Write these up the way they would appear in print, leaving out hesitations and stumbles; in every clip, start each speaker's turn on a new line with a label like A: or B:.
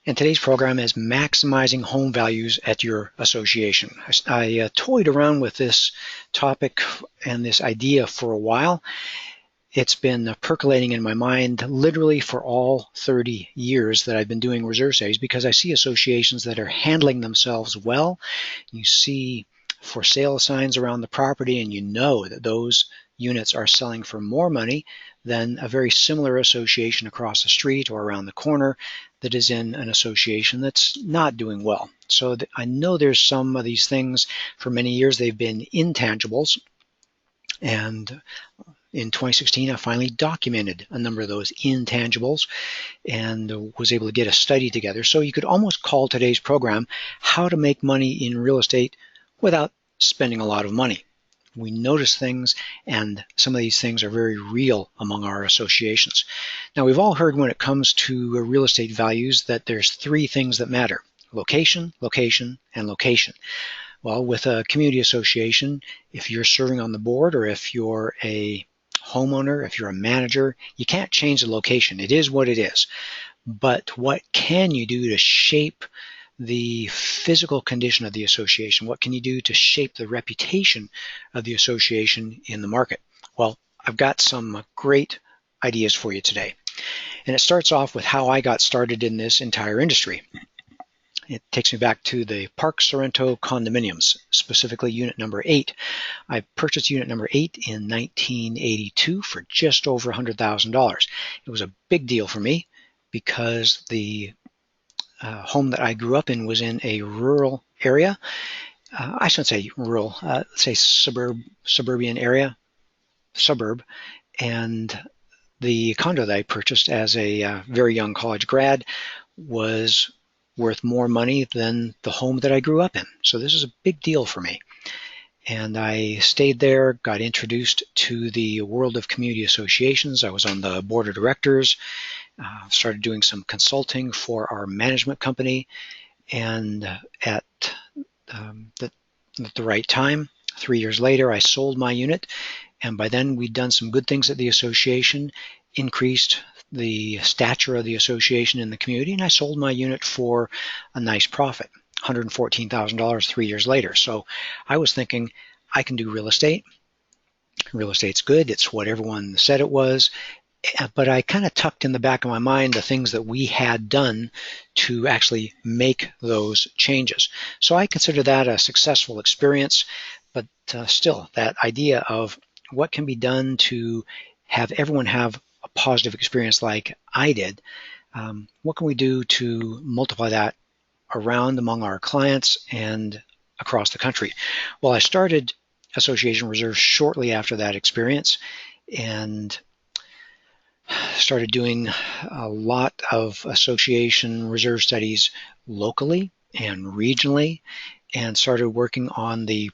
A: And today's program is maximizing home values at your association. I toyed around with this topic and this idea for a while. It's been percolating in my mind literally for all 30 years that I've been doing reserve studies, because I see associations that are handling themselves well. You see for sale signs around the property, and you know that those units are selling for more money than a very similar association across the street or around the corner that is in an association that's not doing well. So I know there's some of these things. For many years they've been intangibles, and in 2016 I finally documented a number of those intangibles and was able to get a study together. So you could almost call today's program How to Make Money in Real Estate Without Spending a Lot of Money. We notice things, and some of these things are very real among our associations. Now, we've all heard when it comes to real estate values that there's three things that matter: location, location, and location. Well, with a community association, if you're serving on the board or if you're a homeowner, if you're a manager, you can't change the location. It is what it is. But what can you do to shape the physical condition of the association? What can you do to shape the reputation of the association in the market? Well, I've got some great ideas for you today. And it starts off with how I got started in this entire industry. It takes me back to the Park Sorrento condominiums, specifically unit number 8. I purchased unit number 8 in 1982 for just over $100,000. It was a big deal for me because the home that I grew up in was in a rural area. I shouldn't say rural, let's say suburban area, suburb. And the condo that I purchased as a very young college grad was worth more money than the home that I grew up in. So this is a big deal for me. And I stayed there, got introduced to the world of community associations. I was on the board of directors, started doing some consulting for our management company, and at the right time, 3 years later, I sold my unit, and by then we'd done some good things at the association, increased the stature of the association in the community, and I sold my unit for a nice profit, $114,000 3 years later. So I was thinking, I can do real estate. Real estate's good. It's what everyone said it was. But I kind of tucked in the back of my mind the things that we had done to actually make those changes. So I consider that a successful experience, but still, that idea of what can be done to have everyone have a positive experience like I did, what can we do to multiply that around among our clients and across the country? Well, I started Association Reserve shortly after that experience and started doing a lot of association reserve studies locally and regionally, and started working on the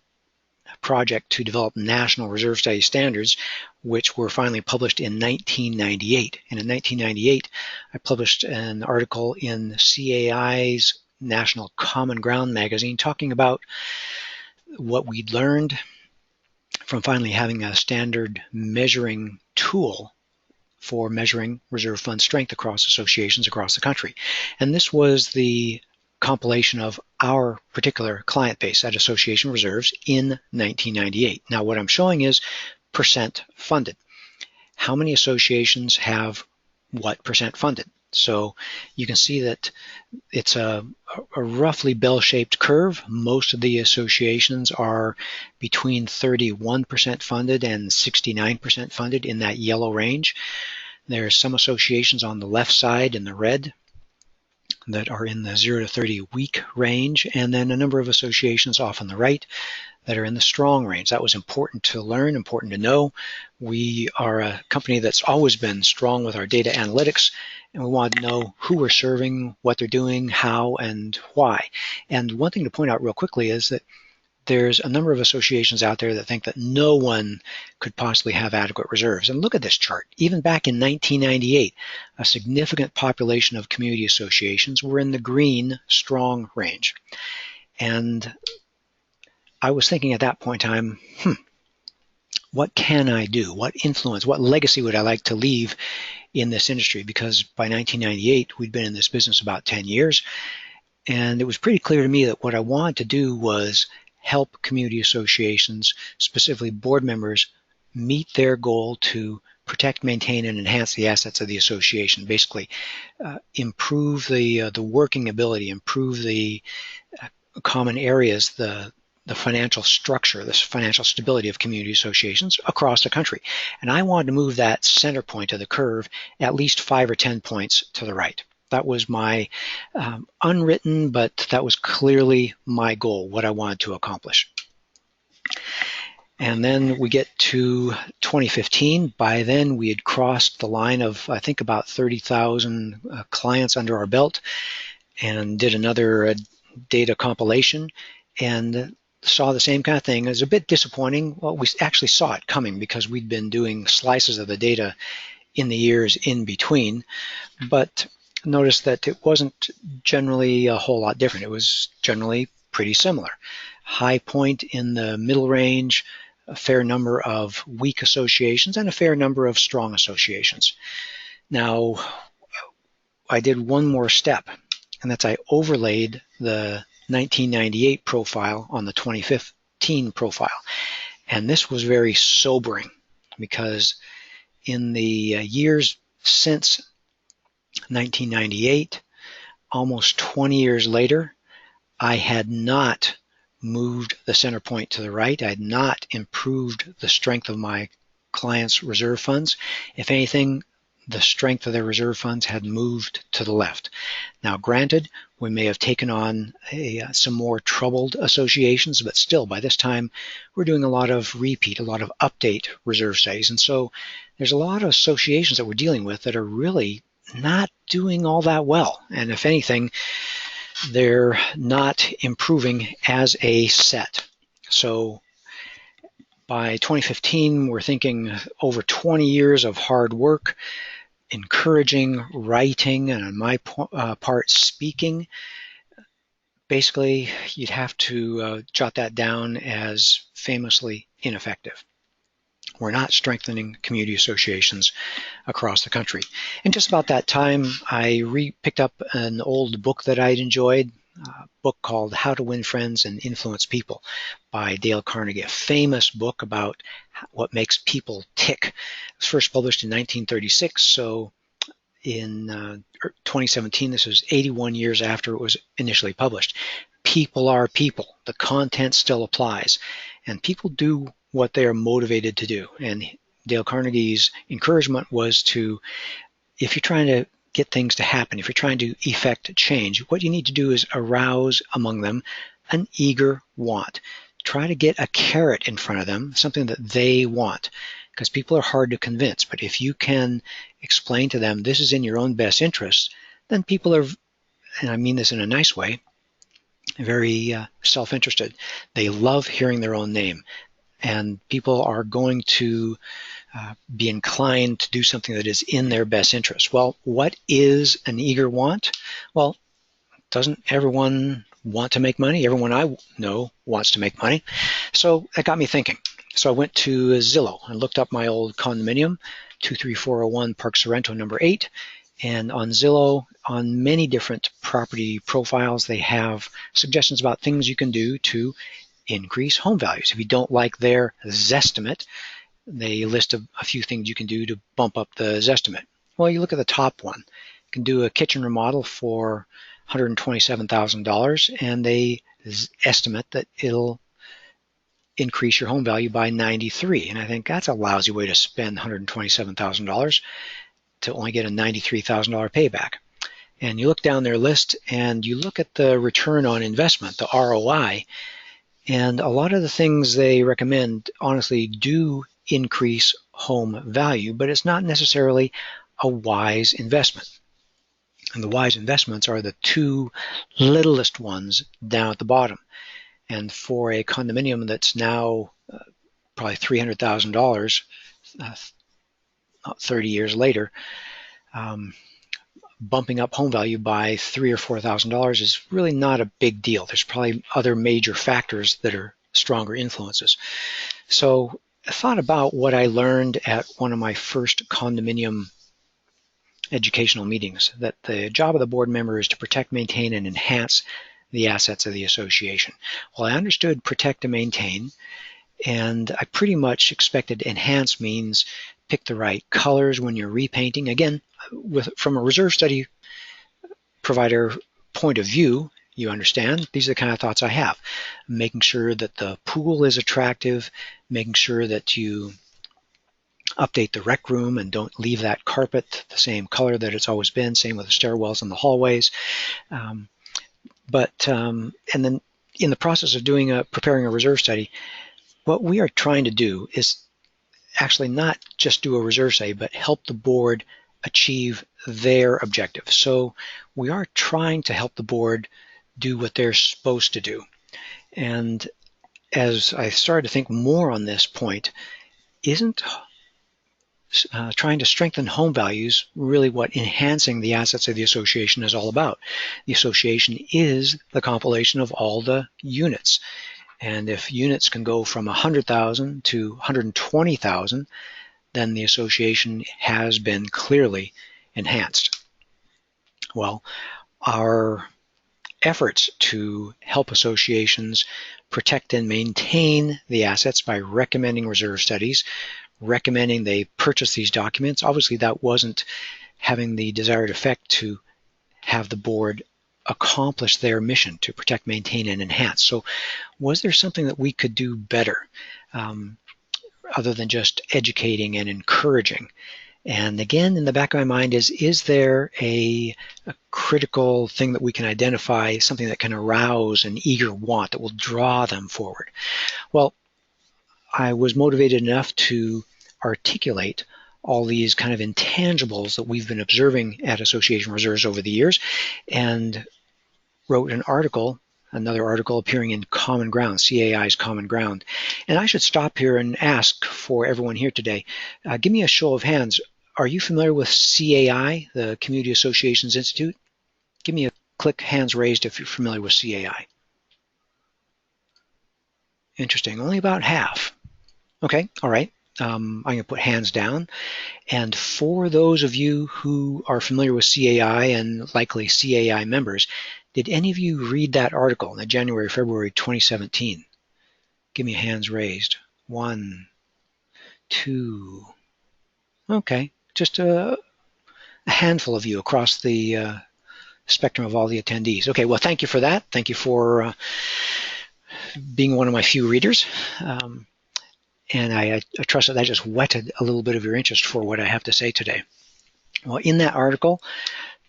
A: project to develop national reserve study standards, which were finally published in 1998. And in 1998, I published an article in CAI's National Common Ground magazine talking about what we'd learned from finally having a standard measuring tool for measuring reserve fund strength across associations across the country. And this was the compilation of our particular client base at Association Reserves in 1998. Now what I'm showing is percent funded. How many associations have what percent funded? So you can see that it's a roughly bell-shaped curve. Most of the associations are between 31% funded and 69% funded in that yellow range. There are some associations on the left side in the red that are in the 0 to 30 weak range, and then a number of associations off on the right that are in the strong range. That was important to learn, important to know. We are a company that's always been strong with our data analytics, and we want to know who we're serving, what they're doing, how, and why. And one thing to point out real quickly is that there's a number of associations out there that think that no one could possibly have adequate reserves. And look at this chart. Even back in 1998, a significant population of community associations were in the green, strong range. And I was thinking at that point in time, what can I do? What influence, what legacy would I like to leave in this industry? Because by 1998, we'd been in this business about 10 years, and it was pretty clear to me that what I wanted to do was help community associations, specifically board members, meet their goal to protect, maintain, and enhance the assets of the association. Basically, improve the working ability, improve the common areas, the financial structure, the financial stability of community associations across the country. And I wanted to move that center point of the curve at least 5 or 10 points to the right. That was my unwritten, but that was clearly my goal, what I wanted to accomplish. And then we get to 2015. By then, we had crossed the line of, I think, about 30,000 clients under our belt, and did another data compilation and saw the same kind of thing. It was a bit disappointing. Well, we actually saw it coming because we'd been doing slices of the data in the years in between, but noticed that it wasn't generally a whole lot different. It was generally pretty similar. High point in the middle range, a fair number of weak associations, and a fair number of strong associations. Now, I did one more step, and that's I overlaid the 1998 profile on the 2015 profile. And this was very sobering because in the years since 1998, almost 20 years later, I had not moved the center point to the right. I had not improved the strength of my clients' reserve funds. If anything, the strength of their reserve funds had moved to the left. Now, granted, we may have taken on some more troubled associations, but still, by this time, we're doing a lot of repeat, a lot of update reserve studies. And so there's a lot of associations that we're dealing with that are really not doing all that well. And if anything, they're not improving as a set. So by 2015, we're thinking over 20 years of hard work, encouraging, writing, and on my part, speaking. Basically, you'd have to jot that down as famously ineffective. We're not strengthening community associations across the country. And just about that time, I picked up an old book that I'd enjoyed, a book called How to Win Friends and Influence People by Dale Carnegie, a famous book about what makes people tick. It was first published in 1936, so in 2017, this was 81 years after it was initially published. People are people. The content still applies, and people do what they are motivated to do. And Dale Carnegie's encouragement was to, if you're trying to get things to happen, if you're trying to effect change, what you need to do is arouse among them an eager want. Try to get a carrot in front of them, something that they want, because people are hard to convince. But if you can explain to them this is in your own best interest, then people are, and I mean this in a nice way, very self-interested. They love hearing their own name. And people are going to be inclined to do something that is in their best interest. Well, what is an eager want? Well, doesn't everyone want to make money? Everyone I know wants to make money. So that got me thinking. So I went to Zillow and looked up my old condominium, 23401 Park Sorrento number 8. And on Zillow, on many different property profiles, they have suggestions about things you can do to increase home values. If you don't like their Zestimate, they list a few things you can do to bump up the Zestimate. Well, you look at the top one. You can do a kitchen remodel for $127,000, and they estimate that it'll increase your home value by $93,000. And I think that's a lousy way to spend $127,000 to only get a $93,000 payback. And you look down their list, and you look at the return on investment, the ROI, and a lot of the things they recommend honestly do increase home value, but it's not necessarily a wise investment. And the wise investments are the two littlest ones down at the bottom. And for a condominium that's now probably $300,000 30 years later, bumping up home value by $3,000 or $4,000 is really not a big deal. There's probably other major factors that are stronger influences. So thought about what I learned at one of my first condominium educational meetings, that the job of the board member is to protect, maintain, and enhance the assets of the association. Well, I understood protect and maintain, and I pretty much expected enhance means pick the right colors when you're repainting. Again, from a reserve study provider point of view, you understand, these are the kind of thoughts I have. Making sure that the pool is attractive, making sure that you update the rec room and don't leave that carpet the same color that it's always been, same with the stairwells and the hallways. And then in the process of preparing a reserve study, what we are trying to do is actually not just do a reserve study, but help the board achieve their objective. So we are trying to help the board do what they're supposed to do. And as I started to think more on this point, isn't trying to strengthen home values really what enhancing the assets of the association is all about? The association is the compilation of all the units. And if units can go from 100,000 to 120,000, then the association has been clearly enhanced. Well, our efforts to help associations protect and maintain the assets by recommending reserve studies, recommending they purchase these documents. Obviously, that wasn't having the desired effect to have the board accomplish their mission to protect, maintain, and enhance. So was there something that we could do better other than just educating and encouraging? And again, in the back of my mind is there a critical thing that we can identify, something that can arouse an eager want that will draw them forward? Well, I was motivated enough to articulate all these kind of intangibles that we've been observing at Association Reserves over the years, and wrote an article, another article appearing in Common Ground, CAI's Common Ground. And I should stop here and ask for everyone here today, give me a show of hands. Are you familiar with CAI, the Community Associations Institute? Give me a click, hands raised if you're familiar with CAI. Interesting, only about half. Okay, all right. I'm going to put hands down. And for those of you who are familiar with CAI and likely CAI members, did any of you read that article in the January, February 2017? Give me hands raised. 1, 2. Okay, just a handful of you across the spectrum of all the attendees. Okay, well, thank you for that. Thank you for being one of my few readers. And I trust that just whetted a little bit of your interest for what I have to say today. Well, in that article,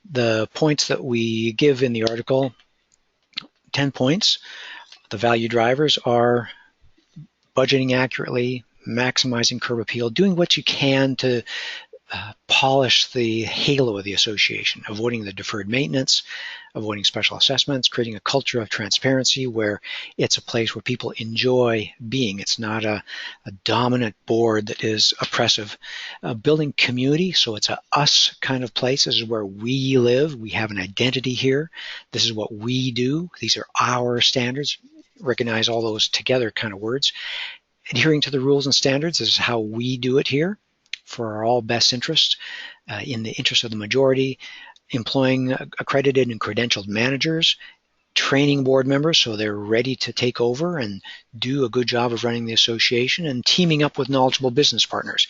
A: the points that we give in the article, 10 points. The value drivers are budgeting accurately, maximizing curb appeal, doing what you can to polish the halo of the association, avoiding the deferred maintenance, avoiding special assessments, creating a culture of transparency where it's a place where people enjoy being. It's not a dominant board that is oppressive. Building community, so it's a us kind of place. This is where we live. We have an identity here. This is what we do. These are our standards. Recognize all those together kind of words. Adhering to the rules and standards, this is how we do it here for our all best interests, in the interest of the majority. Employing accredited and credentialed managers, training board members so they're ready to take over and do a good job of running the association, and teaming up with knowledgeable business partners.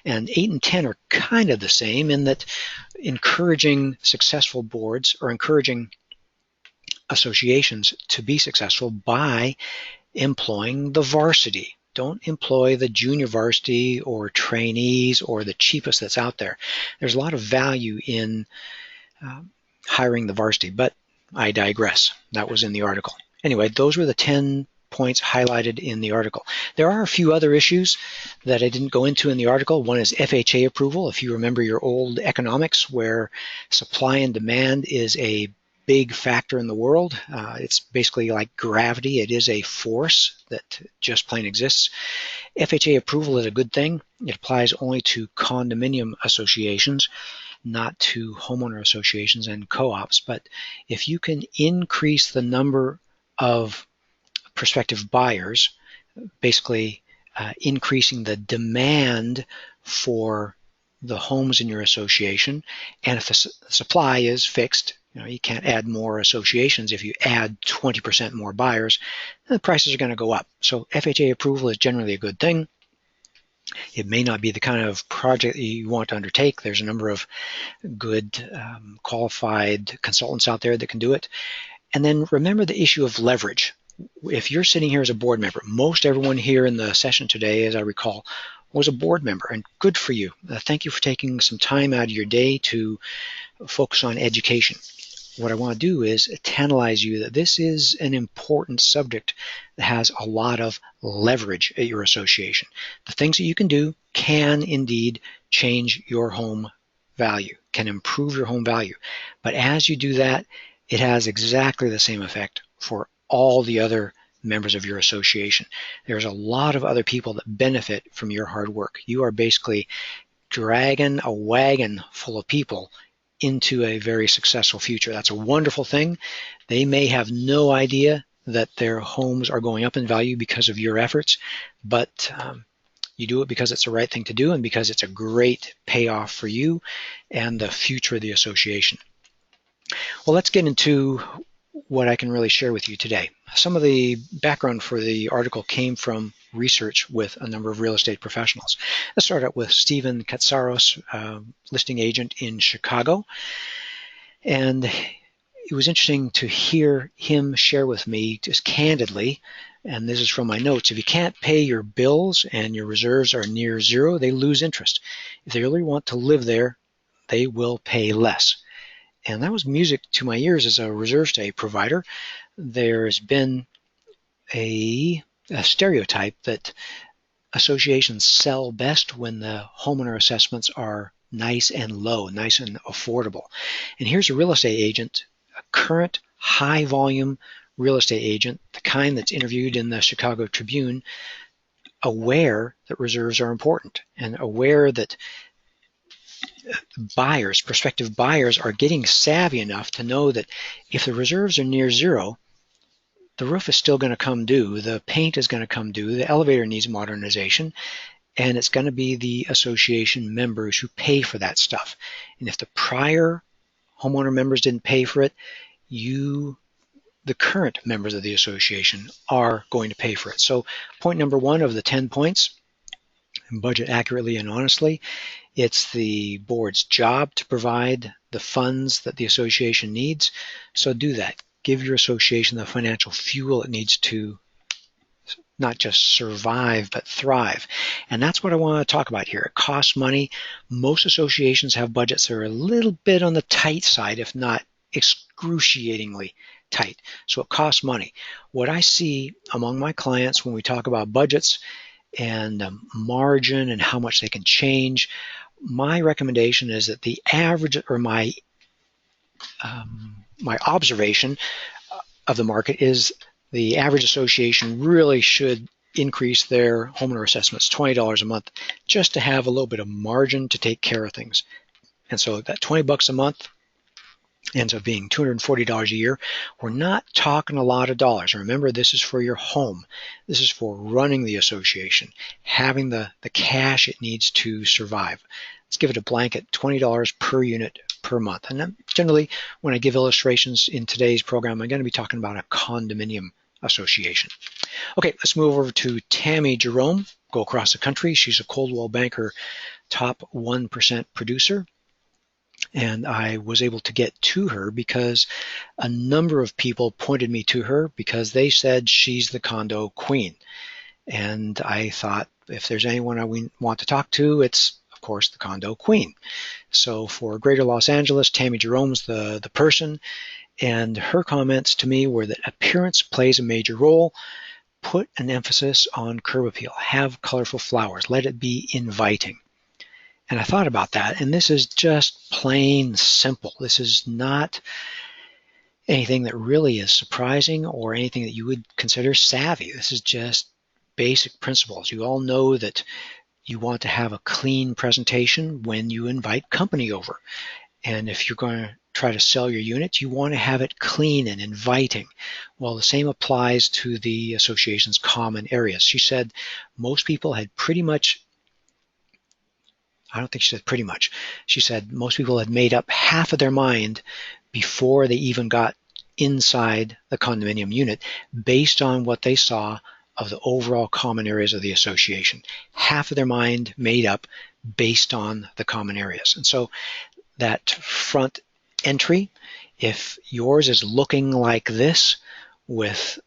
A: And 8 and 10 are kind of the same in that encouraging successful boards or encouraging associations to be successful by employing the varsity. Don't employ the junior varsity or trainees or the cheapest that's out there. There's a lot of value in hiring the varsity, but I digress. That was in the article. Anyway, those were the 10 points highlighted in the article. There are a few other issues that I didn't go into in the article. One is FHA approval. If you remember your old economics where supply and demand is a big factor in the world, it's basically like gravity. It is a force that just plain exists. FHA approval is a good thing. It applies only to condominium associations, not to homeowner associations and co-ops. But if you can increase the number of prospective buyers, basically increasing the demand for the homes in your association. And if the supply is fixed, you can't add more associations. If you add 20% more buyers, the prices are going to go up. So FHA approval is generally a good thing. It may not be the kind of project that you want to undertake. There's a number of good qualified consultants out there that can do it. And then remember the issue of leverage. If you're sitting here as a board member, most everyone here in the session today, as I recall, was a board member, and good for you. Thank you for taking some time out of your day to focus on education. What I want to do is tantalize you that this is an important subject that has a lot of leverage at your association. The things that you can do can indeed change your home value, can improve your home value. But as you do that, it has exactly the same effect for all the other members of your association. There's a lot of other people that benefit from your hard work. You are basically dragging a wagon full of people into a very successful future. That's a wonderful thing. They may have no idea that their homes are going up in value because of your efforts, but you do it because it's the right thing to do and because it's a great payoff for you and the future of the association. Well, let's get into what I can really share with you today. Some of the background for the article came from research with a number of real estate professionals. Let's start out with Stephen Katsaros, listing agent in Chicago. And it was interesting to hear him share with me just candidly, and this is from my notes, if you can't pay your bills and your reserves are near zero, they lose interest. If they really want to live there, they will pay less. And that was music to my ears as a reserve stay provider. There's been a stereotype that associations sell best when the homeowner assessments are nice and low, nice and affordable. And here's a real estate agent, a current high volume real estate agent, the kind that's interviewed in the Chicago Tribune, aware that reserves are important and aware that buyers, prospective buyers, are getting savvy enough to know that if the reserves are near zero, the roof is still going to come due, the paint is going to come due, the elevator needs modernization, and it's going to be the association members who pay for that stuff. And if the prior homeowner members didn't pay for it, you, the current members of the association, are going to pay for it. So point number 1 of the 10 points, budget accurately and honestly. It's the board's job to provide the funds that the association needs. So do that. Give your association the financial fuel it needs to not just survive, but thrive. And that's what I want to talk about here. It costs money. Most associations have budgets that are a little bit on the tight side, if not excruciatingly tight. So it costs money. What I see among my clients when we talk about budgets and margin and how much they can change, my recommendation is that the average, or my observation of the market is the average association really should increase their homeowner assessments $20 a month just to have a little bit of margin to take care of things. And so that $20 a month ends up being $240 a year. We're not talking a lot of dollars. Remember, this is for your home. This is for running the association, having the cash it needs to survive. Let's give it a blanket $20 per unit per month. And then generally, when I give illustrations in today's program, I'm going to be talking about a condominium association. Okay, let's move over to Tammy Jerome, go across the country. She's a Coldwell Banker top 1% producer. And I was able to get to her because a number of people pointed me to her because they said she's the condo queen. And I thought, if there's anyone I want to talk to, it's, of course, the condo queen. So for Greater Los Angeles, Tammy Jerome's the person. And her comments to me were that appearance plays a major role. Put an emphasis on curb appeal. Have colorful flowers. Let it be inviting. And I thought about that, and this is just plain simple. This is not anything that really is surprising or anything that you would consider savvy. This is just basic principles. You all know that you want to have a clean presentation when you invite company over. And if you're going to try to sell your unit, you want to have it clean and inviting. Well, the same applies to the association's common areas. She said most people had pretty much, I don't think she said pretty much, she said most people had made up half of their mind before they even got inside the condominium unit based on what they saw of the overall common areas of the association. Half of their mind made up based on the common areas. And so that front entry, if yours is looking like this with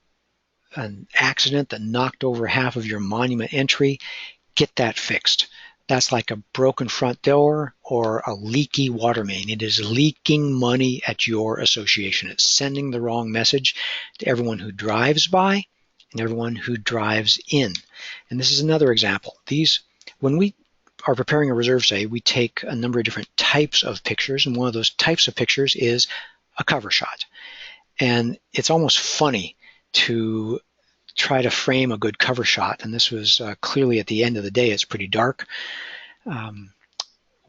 A: an accident that knocked over half of your monument entry, get that fixed. That's like a broken front door or a leaky water main. It is leaking money at your association. It's sending the wrong message to everyone who drives by and everyone who drives in. And this is another example. When we are preparing a reserve study, we take a number of different types of pictures, and one of those types of pictures is a cover shot. And it's almost funny to try to frame a good cover shot, and this was clearly at the end of the day. It's pretty dark.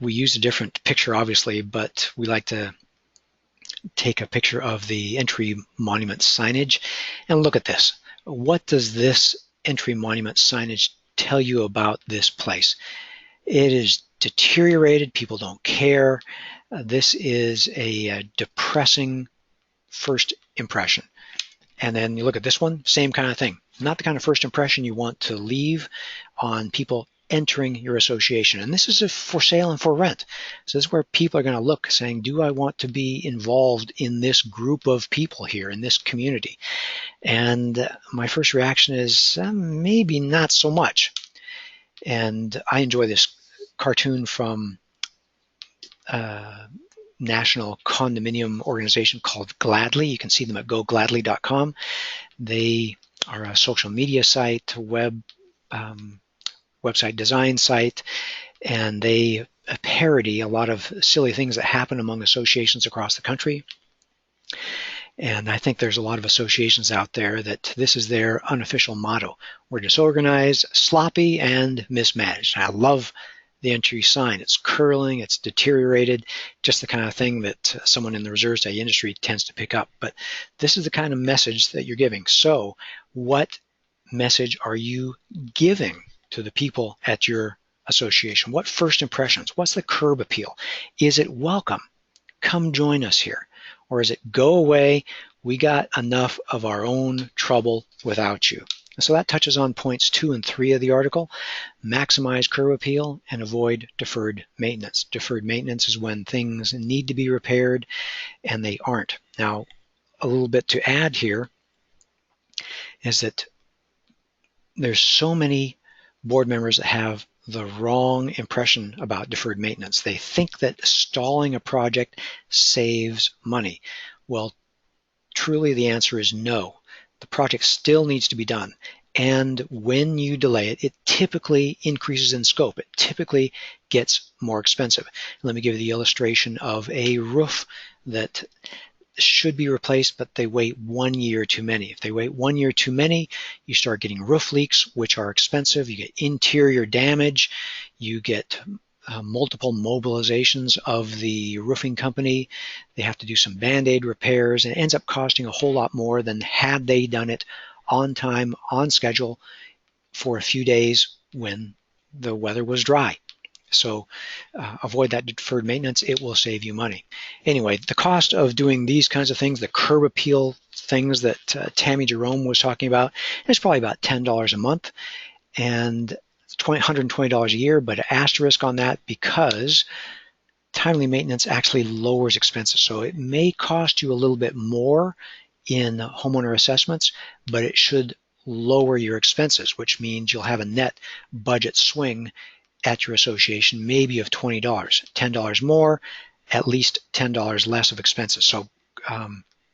A: We used a different picture, obviously, but we like to take a picture of the entry monument signage. And look at this. What does this entry monument signage tell you about this place? It is deteriorated. People don't care. This is a depressing first impression. And then you look at this one, same kind of thing. Not the kind of first impression you want to leave on people entering your association. And this is for sale and for rent. So this is where people are going to look saying, do I want to be involved in this group of people here, in this community? And my first reaction is maybe not so much. And I enjoy this cartoon from national condominium organization called Gladly. You can see them at gogladly.com. They are a social media site, website design site, and they parody a lot of silly things that happen among associations across the country. And I think there's a lot of associations out there that this is their unofficial motto. We're disorganized, sloppy, and mismanaged. And I love the entry sign. It's curling, it's deteriorated, just the kind of thing that someone in the reserve study industry tends to pick up. But this is the kind of message that you're giving. So what message are you giving to the people at your association? What first impressions? What's the curb appeal? Is it welcome? Come join us here. Or is it go away? We got enough of our own trouble without you. So that touches on points 2 and 3 of the article. Maximize curb appeal and avoid deferred maintenance. Deferred maintenance is when things need to be repaired and they aren't. Now, a little bit to add here is that there's so many board members that have the wrong impression about deferred maintenance. They think that stalling a project saves money. Well, truly the answer is no. The project still needs to be done. And when you delay it, it typically increases in scope. It typically gets more expensive. Let me give you the illustration of a roof that should be replaced, but they wait 1 year too many. If they wait 1 year too many, you start getting roof leaks, which are expensive. You get interior damage. You get multiple mobilizations of the roofing company. They have to do some Band-Aid repairs, and it ends up costing a whole lot more than had they done it on time, on schedule, for a few days when the weather was dry. So avoid that deferred maintenance. It will save you money. Anyway, the cost of doing these kinds of things, the curb appeal things that Tammy Jerome was talking about, is probably about $10 a month. And it's $120 a year, but an asterisk on that because timely maintenance actually lowers expenses. So it may cost you a little bit more in homeowner assessments, but it should lower your expenses, which means you'll have a net budget swing at your association, maybe of $20, $10 more, at least $10 less of expenses. So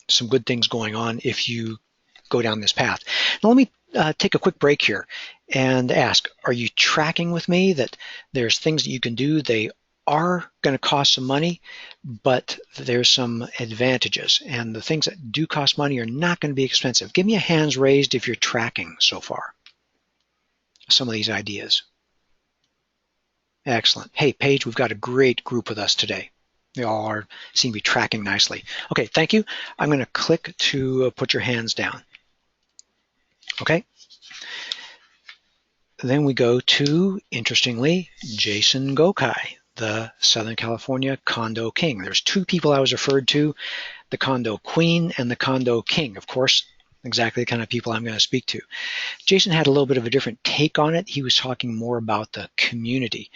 A: some good things going on if you go down this path. Now let me take a quick break here and ask, are you tracking with me that there's things that you can do? They are going to cost some money, but there's some advantages. And the things that do cost money are not going to be expensive. Give me a hands raised if you're tracking so far some of these ideas. Excellent. Hey, Paige, we've got a great group with us today. They all seem to be tracking nicely. Okay, thank you. I'm going to click to put your hands down. Okay. Then we go to, interestingly, Jason Gokai, the Southern California Condo King. There's two people I was referred to, the Condo Queen and the Condo King. Of course, exactly the kind of people I'm going to speak to. Jason had a little bit of a different take on it. He was talking more about the community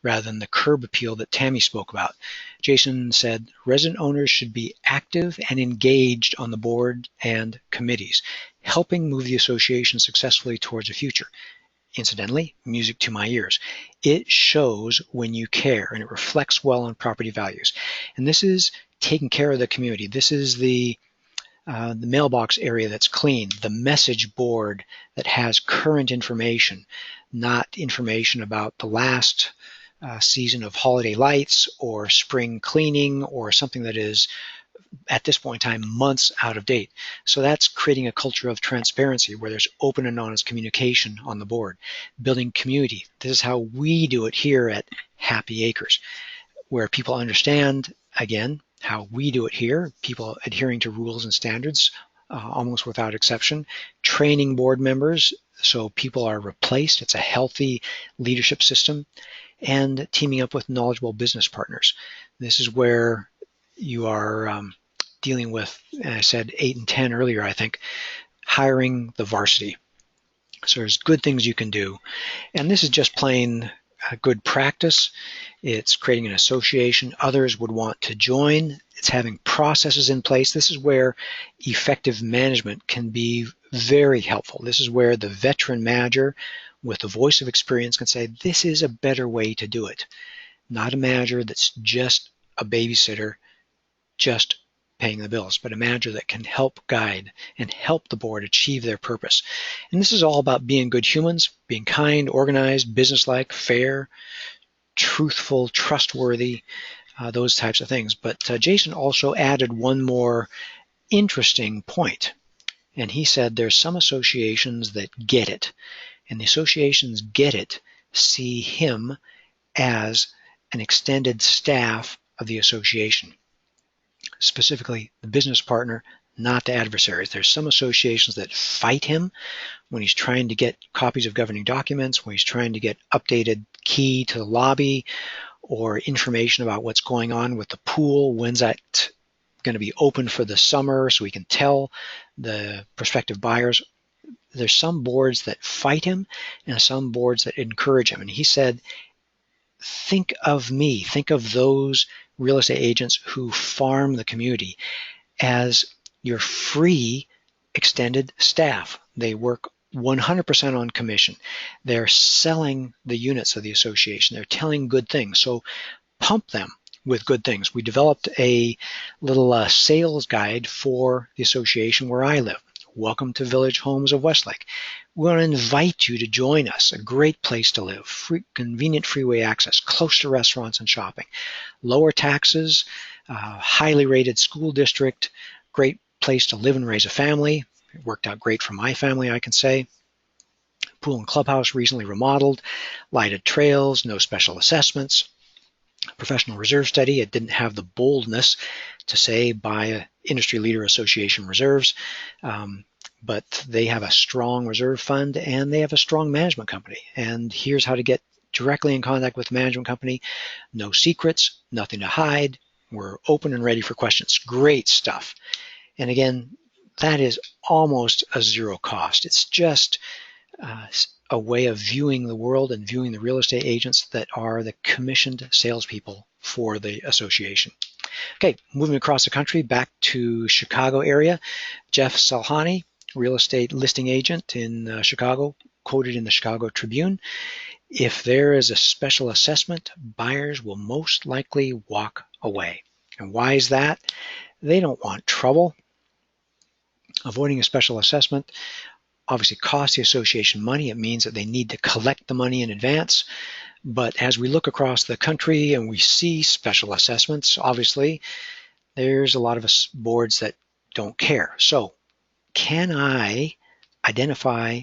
A: rather than the curb appeal that Tammy spoke about. Jason said resident owners should be active and engaged on the board and committees, helping move the association successfully towards the future. Incidentally, music to my ears. It shows when you care, and it reflects well on property values. And this is taking care of the community. This is the mailbox area that's clean, the message board that has current information, not information about the last season of holiday lights or spring cleaning or something that is at this point in time months out of date. So that's creating a culture of transparency where there's open and honest communication on the board. Building community. This is how we do it here at Happy Acres, where people understand, again, how we do it here, people adhering to rules and standards almost without exception. Training board members so people are replaced. It's a healthy leadership system. And teaming up with knowledgeable business partners. This is where you are dealing with, I said 8 and 10 earlier, I think, hiring the varsity. So there's good things you can do. And this is just plain good practice. It's creating an association others would want to join. It's having processes in place. This is where effective management can be very helpful. This is where the veteran manager with the voice of experience can say, this is a better way to do it. Not a manager that's just a babysitter, just paying the bills, but a manager that can help guide and help the board achieve their purpose. And this is all about being good humans, being kind, organized, businesslike, fair, truthful, trustworthy, those types of things. But Jason also added one more interesting point. And he said there's some associations that get it. And the associations get it, see him as an extended staff of the association. Specifically, the business partner, not the adversaries. There's some associations that fight him when he's trying to get copies of governing documents, when he's trying to get updated key to the lobby, or information about what's going on with the pool, when's that going to be open for the summer so we can tell the prospective buyers. There's some boards that fight him and some boards that encourage him. And he said, think of me, think of those real estate agents who farm the community as your free extended staff. They work 100% on commission. They're selling the units of the association. They're telling good things. So pump them with good things. We developed a little sales guide for the association where I live. Welcome to Village Homes of Westlake. We want to invite you to join us. A great place to live. Convenient freeway access, close to restaurants and shopping. Lower taxes, highly rated school district, great place to live and raise a family. It worked out great for my family, I can say. Pool and clubhouse recently remodeled. Lighted trails, no special assessments. Professional reserve study. It didn't have the boldness to say buy a industry leader association reserves, but they have a strong reserve fund and they have a strong management company. And here's how to get directly in contact with the management company. No secrets, nothing to hide. We're open and ready for questions. Great stuff. And again, that is almost a zero cost. It's just a way of viewing the world and viewing the real estate agents that are the commissioned salespeople for the association. Okay, moving across the country back to Chicago area. Jeff Salhani, real estate listing agent in Chicago, quoted in the Chicago Tribune. If there is a special assessment, buyers will most likely walk away. And why is that? They don't want trouble. Avoiding a special assessment obviously costs the association money. It means that they need to collect the money in advance. But as we look across the country and we see special assessments, obviously there's a lot of us boards that don't care. So can I identify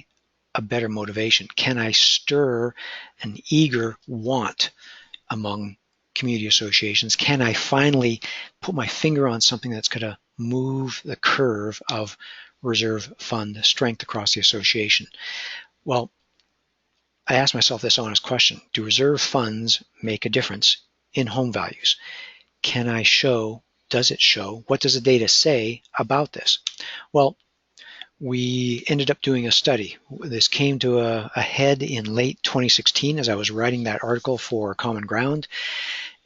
A: a better motivation? Can I stir an eager want among community associations, can I finally put my finger on something that's going to move the curve of reserve fund strength across the association? Well, I asked myself this honest question: do reserve funds make a difference in home values? Can I show, does it show, what does the data say about this? Well, we ended up doing a study. This came to a head in late 2016 as I was writing that article for Common Ground.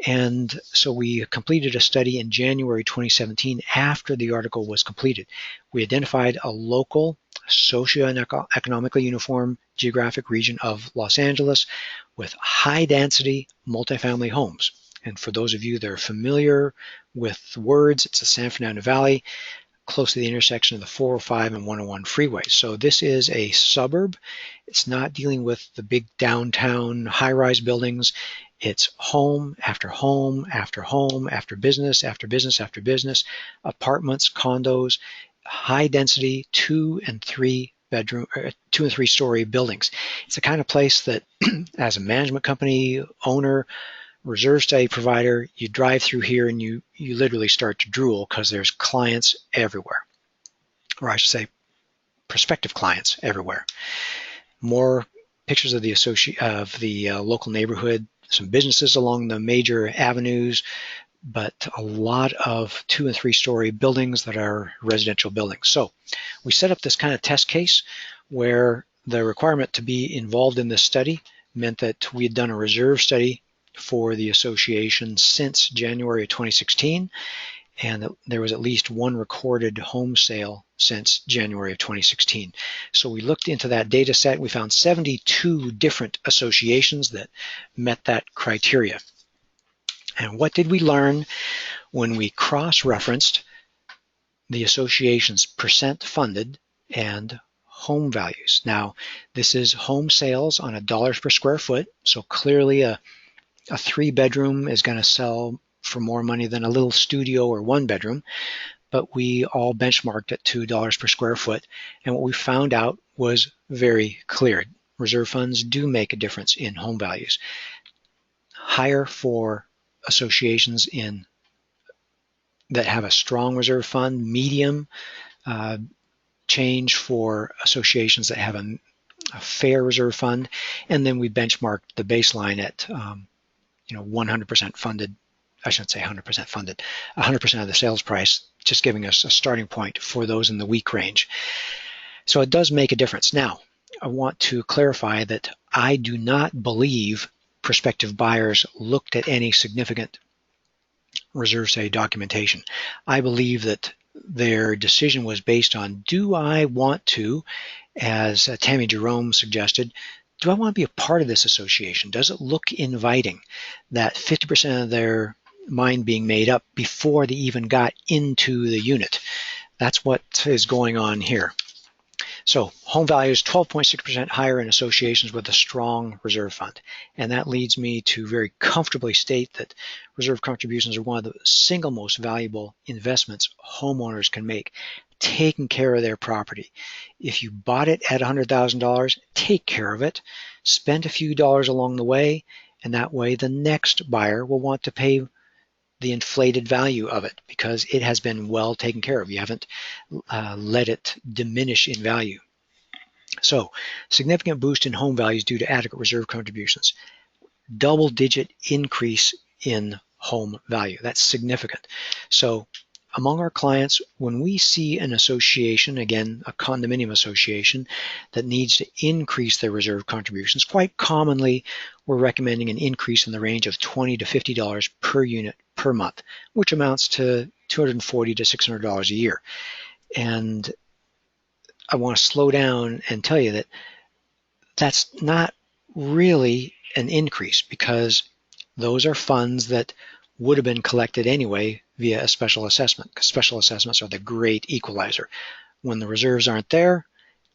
A: And so we completed a study in January 2017 after the article was completed. We identified a local socioeconomically uniform geographic region of Los Angeles with high density multifamily homes. And for those of you that are familiar with the words, it's the San Fernando Valley, close to the intersection of the 405 and 101 freeways. So this is a suburb. It's not dealing with the big downtown high-rise buildings. It's home after home after home after business after business after business, apartments, condos, high density 2 and 3 story buildings. It's the kind of place that as a management company owner, reserve study provider, you drive through here and you literally start to drool because there's clients everywhere, or I should say prospective clients everywhere. More pictures of the local neighborhood, some businesses along the major avenues, but a lot of 2 and 3 story buildings that are residential buildings. So we set up this kind of test case where the requirement to be involved in this study meant that we had done a reserve study for the association since January of 2016, and there was at least one recorded home sale since January of 2016. So we looked into that data set. We found 72 different associations that met that criteria. And what did we learn when we cross-referenced the association's percent funded and home values? Now, this is home sales on $1 per square foot, so clearly a 3-bedroom is going to sell for more money than a little studio or 1-bedroom, but we all benchmarked at $2 per square foot, and what we found out was very clear. Reserve funds do make a difference in home values. Higher for associations that have a strong reserve fund, medium change for associations that have a fair reserve fund, and then we benchmarked the baseline at 100% funded. I shouldn't say 100% funded, 100% of the sales price, just giving us a starting point for those in the weak range. So it does make a difference. Now, I want to clarify that I do not believe prospective buyers looked at any significant reserve study documentation. I believe that their decision was based on, do I want to, as Tammy Jerome suggested, do I want to be a part of this association? Does it look inviting? That 50% of their mind being made up before they even got into the unit. That's what is going on here. So home value is 12.6% higher in associations with a strong reserve fund. And that leads me to very comfortably state that reserve contributions are one of the single most valuable investments homeowners can make, taking care of their property. If you bought it at $100,000, take care of it, spend a few dollars along the way, and that way the next buyer will want to pay the inflated value of it because it has been well taken care of. You haven't let it diminish in value. So, significant boost in home values due to adequate reserve contributions. Double-digit increase in home value. That's significant. So, among our clients, when we see an association, again, a condominium association, that needs to increase their reserve contributions, quite commonly we're recommending an increase in the range of $20 to $50 per unit per month, which amounts to $240 to $600 a year. And I want to slow down and tell you that that's not really an increase, because those are funds that would have been collected anyway via a special assessment, because special assessments are the great equalizer. When the reserves aren't there,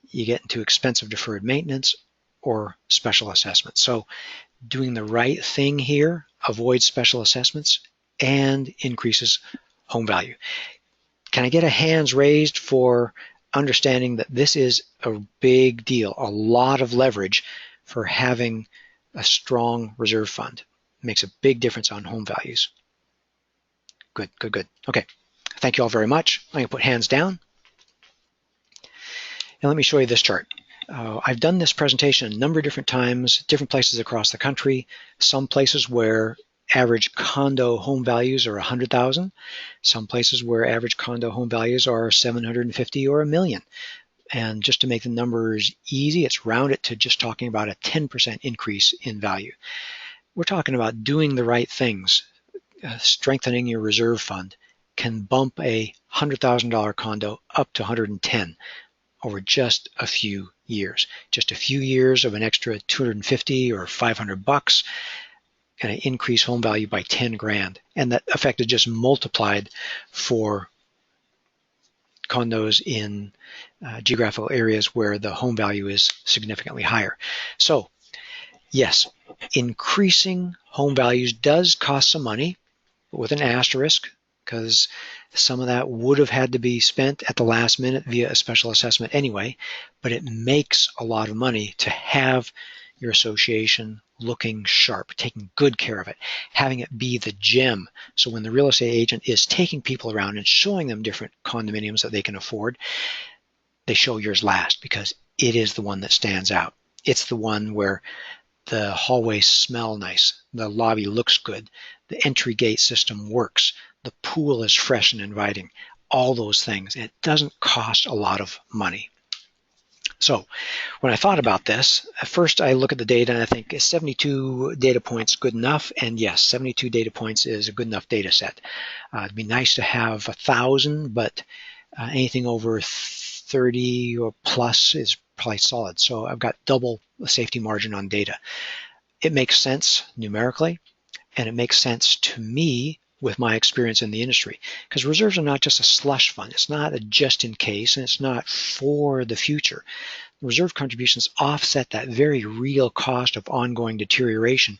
A: you get into expensive deferred maintenance or special assessments. So doing the right thing here avoids special assessments and increases home value. Can I get a hands raised for understanding that this is a big deal, a lot of leverage for having a strong reserve fund? makes a big difference on home values. Good, good, good. Okay, thank you all very much. I'm going to put hands down. And let me show you this chart. I've done this presentation a number of different times, different places across the country, some places where average condo home values are 100,000, some places where average condo home values are 750 or a million. And just to make the numbers easy, it's rounded to just talking about a 10% increase in value. We're talking about doing the right things. Strengthening your reserve fund can bump a $100,000 condo up to 110 over just a few years. Just a few years of an extra 250 or 500 bucks and increase home value by 10 grand. And that effect is just multiplied for condos in geographical areas where the home value is significantly higher. So yes, increasing home values does cost some money, but with an asterisk, because some of that would have had to be spent at the last minute via a special assessment anyway, but it makes a lot of money to have your association looking sharp, taking good care of it, having it be the gem. So when the real estate agent is taking people around and showing them different condominiums that they can afford, they show yours last because it is the one that stands out. It's the one where the hallways smell nice, the lobby looks good, the entry gate system works, the pool is fresh and inviting, all those things. It doesn't cost a lot of money. So when I thought about this, at first I look at the data and I think, is 72 data points good enough? And yes, 72 data points is a good enough data set. It'd be nice to have 1,000, but anything over 30 or plus is probably solid. So I've got double the safety margin on data. It makes sense numerically, and it makes sense to me with my experience in the industry, because reserves are not just a slush fund. It's not a just in case, and it's not for the future. Reserve contributions offset that very real cost of ongoing deterioration,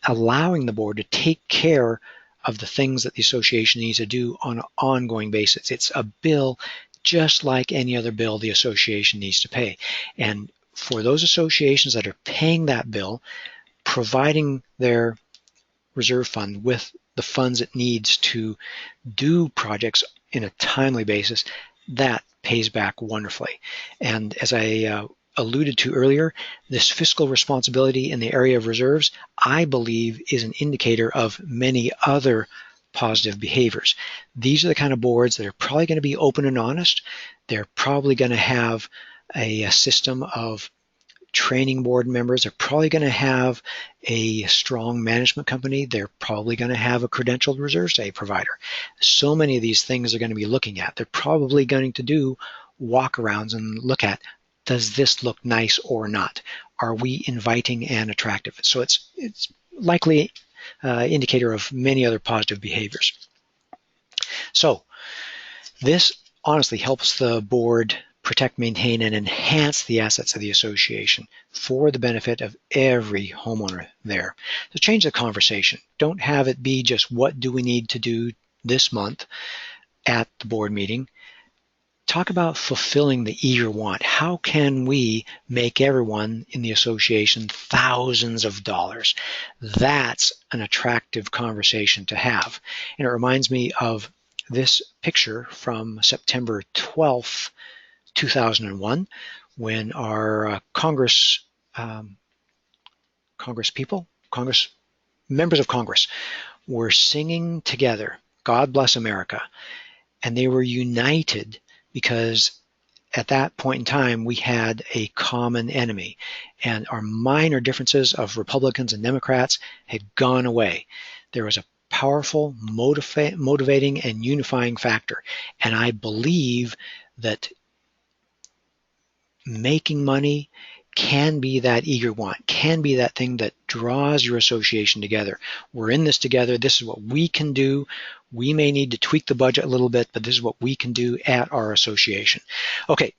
A: allowing the board to take care of the things that the association needs to do on an ongoing basis. It's a bill just like any other bill the association needs to pay. And for those associations that are paying that bill, providing their reserve fund with the funds it needs to do projects in a timely basis, that pays back wonderfully. And as I alluded to earlier, this fiscal responsibility in the area of reserves, I believe, is an indicator of many other positive behaviors. These are the kind of boards that are probably going to be open and honest. They're probably going to have a system of training board members. They're probably going to have a strong management company. They're probably going to have a credentialed reserve day provider. So many of these things they're going to be looking at. They're probably going to do walkarounds and look at, does this look nice or not? Are we inviting and attractive? So it's likely an indicator of many other positive behaviors. So this honestly helps the board protect, maintain, and enhance the assets of the association for the benefit of every homeowner there. So change the conversation. Don't have it be just what do we need to do this month at the board meeting. Talk about fulfilling the eager want. How can we make everyone in the association thousands of dollars? That's an attractive conversation to have. And it reminds me of this picture from September 12th, 2001, when our Congress members of Congress were singing together, God Bless America, and they were united because at that point in time we had a common enemy, and our minor differences of Republicans and Democrats had gone away. There was a powerful, motivating, and unifying factor, and I believe that making money can be that eager want, can be that thing that draws your association together. We're in this together. This is what we can do. We may need to tweak the budget a little bit, but this is what we can do at our association. Okay,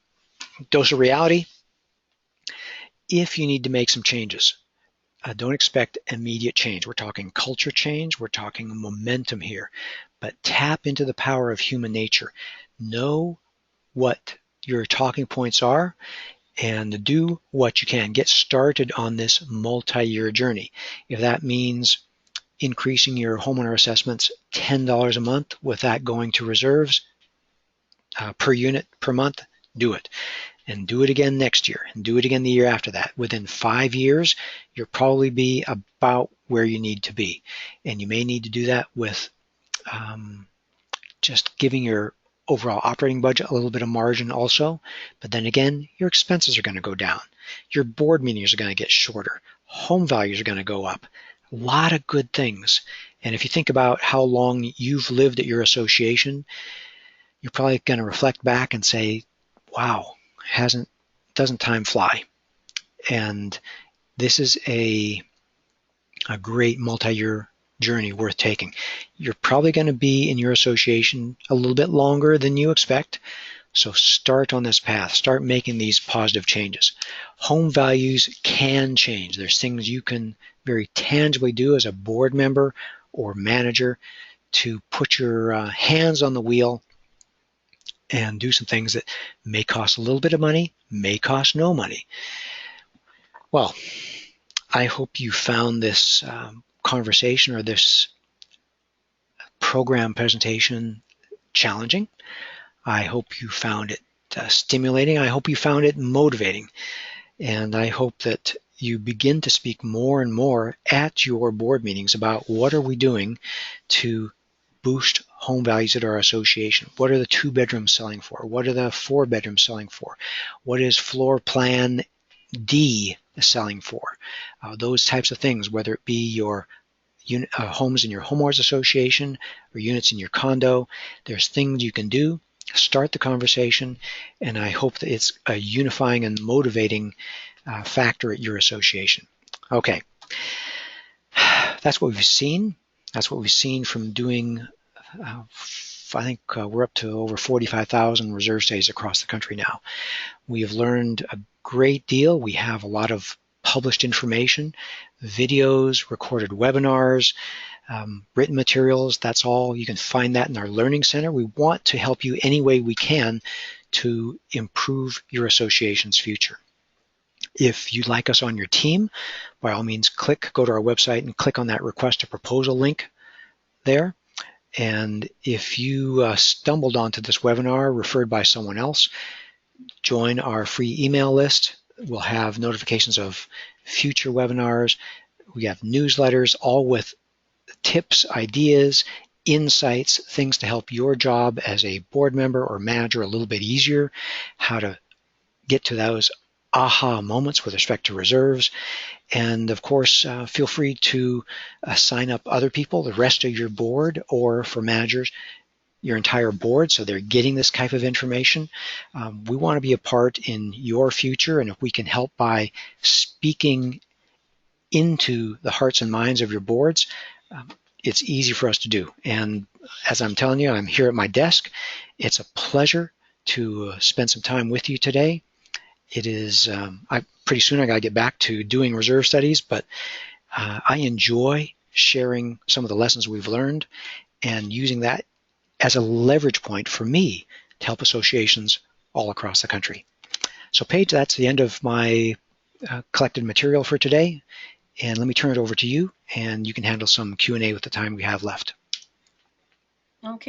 A: dose of reality. If you need to make some changes, don't expect immediate change. We're talking culture change. We're talking momentum here. But tap into the power of human nature. Know what your talking points are and do what you can. Get started on this multi-year journey. If that means increasing your homeowner assessments $10 a month with that going to reserves per unit per month, do it. And do it again next year, and do it again the year after that. Within 5 years, you'll probably be about where you need to be. And you may need to do that with just giving your overall operating budget a little bit of margin also. But then again, your expenses are going to go down. Your board meetings are going to get shorter. Home values are going to go up. A lot of good things. And if you think about how long you've lived at your association, you're probably going to reflect back and say, wow, doesn't time fly? And this is a great multi-year journey worth taking. You're probably going to be in your association a little bit longer than you expect, so start on this path. Start making these positive changes. Home values can change. There's things you can very tangibly do as a board member or manager to put your hands on the wheel and do some things that may cost a little bit of money, may cost no money. Well, I hope you found this conversation or this program presentation challenging. I hope you found it stimulating. I hope you found it motivating. And I hope that you begin to speak more and more at your board meetings about what are we doing to boost home values at our association. What are the 2 bedrooms selling for? What are the 4 bedrooms selling for? What is floor plan D selling for? Those types of things, whether it be your homes in your homeowners association or units in your condo, there's things you can do. Start the conversation, and I hope that it's a unifying and motivating factor at your association. Okay, that's what we've seen. That's what we've seen from doing, I think we're up to over 45,000 reserve stays across the country now. We have learned a great deal. We have a lot of published information, videos, recorded webinars, written materials. That's all. You can find that in our Learning Center. We want to help you any way we can to improve your association's future. If you'd like us on your team, by all means, go to our website and click on that Request a Proposal link there. And if you stumbled onto this webinar referred by someone else, join our free email list. We'll have notifications of future webinars. We have newsletters, all with tips, ideas, insights, things to help your job as a board member or manager a little bit easier, how to get to those aha moments with respect to reserves. And of course, feel free to sign up other people, the rest of your board, or for managers, your entire board, so they're getting this type of information. We want to be a part in your future, and if we can help by speaking into the hearts and minds of your boards, it's easy for us to do. And as I'm telling you, I'm here at my desk. It's a pleasure to spend some time with you today. It is, pretty soon I got to get back to doing reserve studies, but I enjoy sharing some of the lessons we've learned and using that as a leverage point for me to help associations all across the country. So Paige, that's the end of my collected material for today. And let me turn it over to you, and you can handle some Q&A with the time we have left.
B: Okay.